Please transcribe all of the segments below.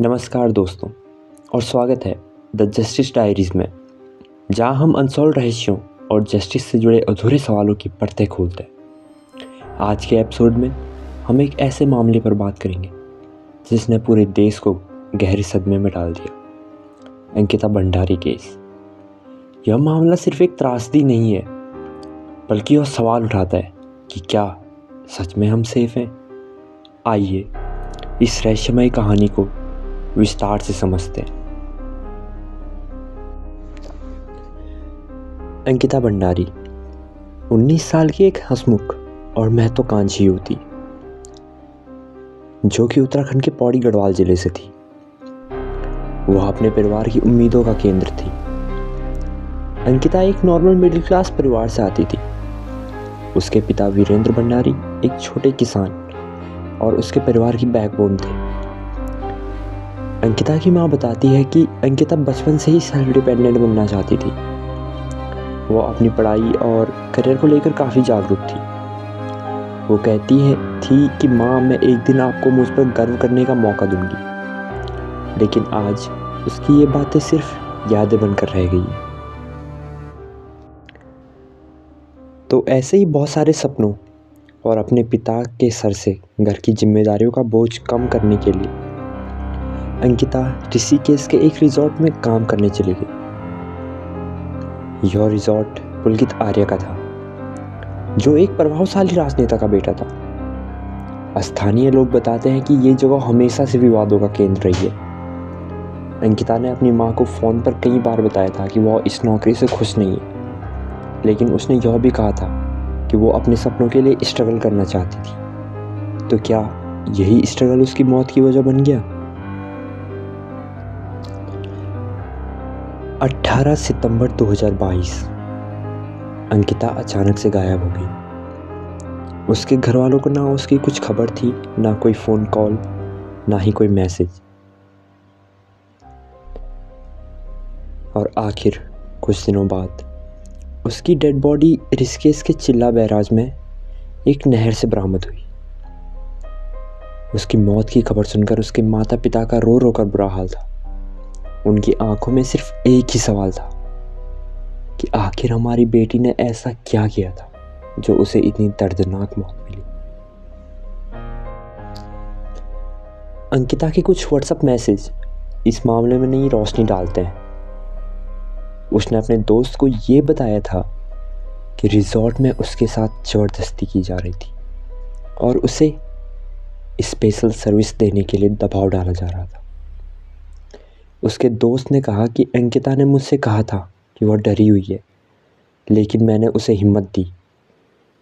नमस्कार दोस्तों और स्वागत है द जस्टिस डायरीज़ में, जहां हम अनसॉल्व रहस्यों और जस्टिस से जुड़े अधूरे सवालों की परतें खोलते हैं। आज के एपिसोड में हम एक ऐसे मामले पर बात करेंगे जिसने पूरे देश को गहरे सदमे में डाल दिया, अंकिता भंडारी केस। यह मामला सिर्फ एक त्रासदी नहीं है, बल्कि वह सवाल उठाता है कि क्या सच में हम सेफ हैं। आइए इस रहस्यमय कहानी को विस्तार से समझते हैं। अंकिता भंडारी 19 साल की एक हंसमुख और महत्वाकांक्षी युवती, जो कि उत्तराखंड के पौड़ी गढ़वाल जिले से थी। वह अपने परिवार की उम्मीदों का केंद्र थी। अंकिता एक नॉर्मल मिडिल क्लास परिवार से आती थी। उसके पिता वीरेंद्र भंडारी एक छोटे किसान और उसके परिवार की बैकबोन थे। अंकिता की माँ बताती है कि अंकिता बचपन से ही सेल्फ डिपेंडेंट बनना चाहती थी। वो अपनी पढ़ाई और करियर को लेकर काफ़ी जागरूक थी। वो कहती थी कि माँ, मैं एक दिन आपको मुझ पर गर्व करने का मौका दूंगी। लेकिन आज उसकी ये बातें सिर्फ यादें बनकर रह गई हैं। तो ऐसे ही बहुत सारे सपनों और अपने पिता के सर से घर की जिम्मेदारियों का बोझ कम करने के लिए अंकिता ऋषिकेश के एक रिजॉर्ट में काम करने चली गई। यह रिजॉर्ट पुलकित आर्य का था, जो एक प्रभावशाली राजनेता का बेटा था। स्थानीय लोग बताते हैं कि ये जगह हमेशा से विवादों का केंद्र रही है। अंकिता ने अपनी मां को फ़ोन पर कई बार बताया था कि वह इस नौकरी से खुश नहीं है, लेकिन उसने यह भी कहा था कि वो अपने सपनों के लिए स्ट्रगल करना चाहती थी। तो क्या यही स्ट्रगल उसकी मौत की वजह बन गया? 18 सितंबर 2022 अंकिता अचानक से गायब हो गई। उसके घर वालों को ना उसकी कुछ खबर थी, ना कोई फ़ोन कॉल, ना ही कोई मैसेज। और आखिर कुछ दिनों बाद उसकी डेड बॉडी ऋषिकेश के चिल्ला बैराज में एक नहर से बरामद हुई। उसकी मौत की खबर सुनकर उसके माता पिता का रो रो कर बुरा हाल था। उनकी आंखों में सिर्फ एक ही सवाल था कि आखिर हमारी बेटी ने ऐसा क्या किया था जो उसे इतनी दर्दनाक मौत मिली। अंकिता के कुछ व्हाट्सएप मैसेज इस मामले में नई रोशनी डालते हैं। उसने अपने दोस्त को ये बताया था कि रिजॉर्ट में उसके साथ ज़बरदस्ती की जा रही थी और उसे स्पेशल सर्विस देने के लिए दबाव डाला जा रहा था। उसके दोस्त ने कहा कि अंकिता ने मुझसे कहा था कि वह डरी हुई है, लेकिन मैंने उसे हिम्मत दी।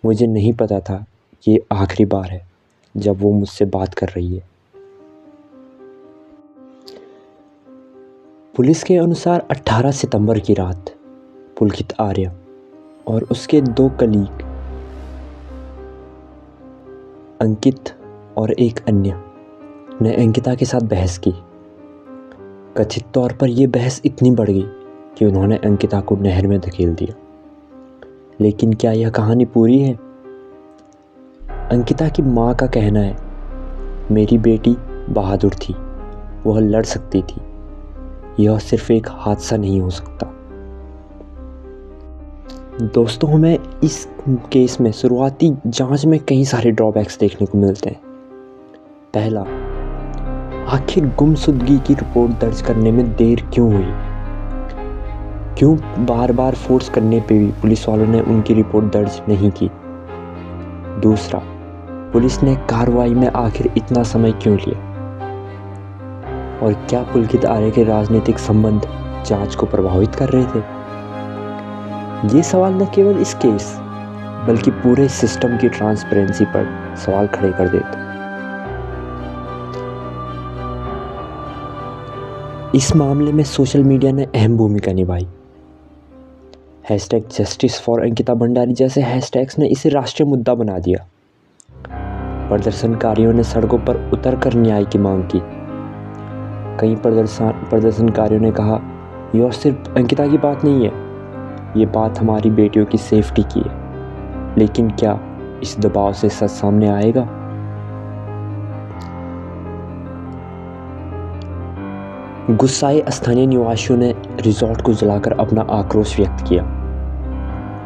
मुझे नहीं पता था कि ये आखिरी बार है जब वो मुझसे बात कर रही है। पुलिस के अनुसार 18 सितंबर की रात पुलकित आर्य और उसके 2 कलीग अंकित और एक अन्य ने अंकिता के साथ बहस की। कथित तौर पर यह बहस इतनी बढ़ गई कि उन्होंने अंकिता को नहर में धकेल दिया। लेकिन क्या यह कहानी पूरी है? अंकिता की मां का कहना है, मेरी बेटी बहादुर थी, वह लड़ सकती थी। यह सिर्फ एक हादसा नहीं हो सकता। दोस्तों, हमें इस केस में शुरुआती जांच में कई सारे ड्रॉबैक्स देखने को मिलते हैं। पहला, आखिर गुमशुदगी की रिपोर्ट दर्ज करने में देर क्यों हुई? क्यों बार बार फोर्स करने पे भी पुलिस वालों ने उनकी रिपोर्ट दर्ज नहीं की? दूसरा, पुलिस ने कार्रवाई में आखिर इतना समय क्यों लिया? और क्या पुलकित आर्य के राजनीतिक संबंध जांच को प्रभावित कर रहे थे? ये सवाल न केवल इस केस बल्कि पूरे सिस्टम की ट्रांसपेरेंसी पर सवाल खड़े कर देते। इस मामले में सोशल मीडिया ने अहम भूमिका निभाई। #जस्टिस फॉर अंकिता भंडारी जैसे हैशटैग्स ने इसे राष्ट्रीय मुद्दा बना दिया। प्रदर्शनकारियों ने सड़कों पर उतरकर न्याय की मांग की। कई प्रदर्शनकारियों ने कहा, यह सिर्फ अंकिता की बात नहीं है, ये बात हमारी बेटियों की सेफ्टी की है। लेकिन क्या इस दबाव से सच सामने आएगा? गुस्साए स्थानीय निवासियों ने रिजॉर्ट को जलाकर अपना आक्रोश व्यक्त किया।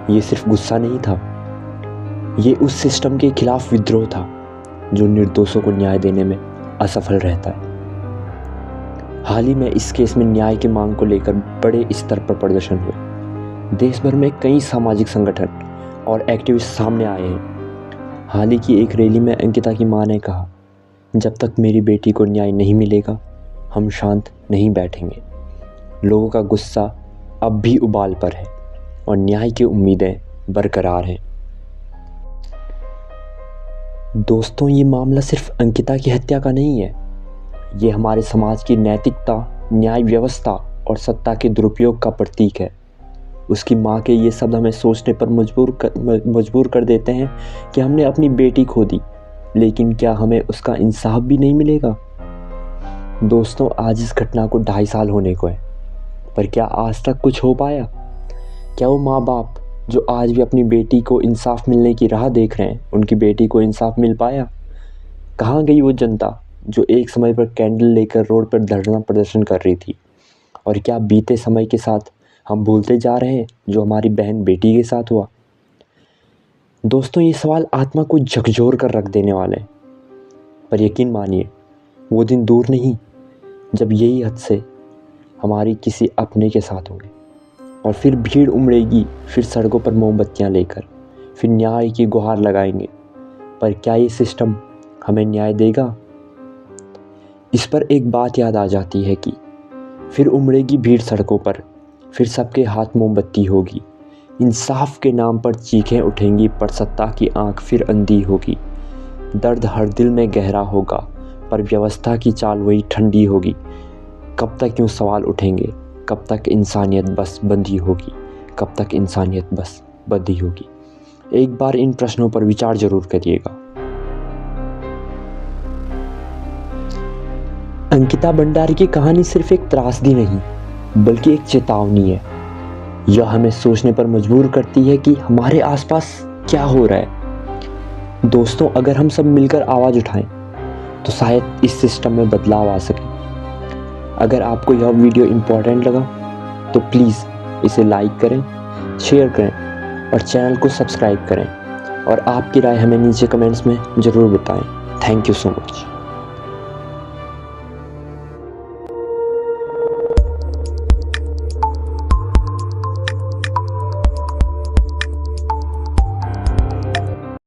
ये सिर्फ गुस्सा नहीं था, ये उस सिस्टम के खिलाफ विद्रोह था जो निर्दोषों को न्याय देने में असफल रहता है। हाल ही में इस केस में न्याय की मांग को लेकर बड़े स्तर पर प्रदर्शन हुए। देश भर में कई सामाजिक संगठन और एक्टिविस्ट सामने आए हैं। हाल ही की एक रैली में अंकिता की मां ने कहा, जब तक मेरी बेटी को न्याय नहीं मिलेगा हम शांत नहीं बैठेंगे। लोगों का गुस्सा अब भी उबाल पर है और न्याय की उम्मीदें बरकरार हैं। दोस्तों, ये मामला सिर्फ अंकिता की हत्या का नहीं है, ये हमारे समाज की नैतिकता, न्याय व्यवस्था और सत्ता के दुरुपयोग का प्रतीक है। उसकी माँ के ये शब्द हमें सोचने पर मजबूर कर देते हैं कि हमने अपनी बेटी खो दी, लेकिन क्या हमें उसका इंसाफ भी नहीं मिलेगा? दोस्तों, आज इस घटना को 2.5 साल होने को है, पर क्या आज तक कुछ हो पाया? क्या वो माँ बाप जो आज भी अपनी बेटी को इंसाफ मिलने की राह देख रहे हैं, उनकी बेटी को इंसाफ मिल पाया? कहाँ गई वो जनता जो एक समय पर कैंडल लेकर रोड पर धरना प्रदर्शन कर रही थी? और क्या बीते समय के साथ हम भूलते जा रहे हैं जो हमारी बहन बेटी के साथ हुआ? दोस्तों, ये सवाल आत्मा को झकझोर कर रख देने वाले हैं, पर यकीन मानिए वो दिन दूर नहीं जब यही हादसे हमारी किसी अपने के साथ होंगे और फिर भीड़ उमड़ेगी, फिर सड़कों पर मोमबत्तियां लेकर, फिर न्याय की गुहार लगाएंगे। पर क्या ये सिस्टम हमें न्याय देगा? इस पर एक बात याद आ जाती है कि फिर उमड़ेगी भीड़ सड़कों पर, फिर सबके हाथ मोमबत्ती होगी, इंसाफ के नाम पर चीखें उठेंगी, पर सत्ता की आंख फिर अंधी होगी। दर्द हर दिल में गहरा होगा, पर व्यवस्था की चाल वही ठंडी होगी। कब तक यूं सवाल उठेंगे, कब तक इंसानियत बस बंधी होगी, कब तक इंसानियत बस बंधी होगी? एक बार इन प्रश्नों पर विचार जरूर करिएगा। अंकिता भंडारी की कहानी सिर्फ एक त्रासदी नहीं, बल्कि एक चेतावनी है। यह हमें सोचने पर मजबूर करती है कि हमारे आसपास क्या हो रहा है। दोस्तों, अगर हम सब मिलकर आवाज़ उठाएं तो शायद इस सिस्टम में बदलाव आ सके। अगर आपको यह वीडियो इम्पोर्टेंट लगा तो प्लीज़ इसे लाइक करें, शेयर करें और चैनल को सब्सक्राइब करें। और आपकी राय हमें नीचे कमेंट्स में ज़रूर बताएं। Thank you so much.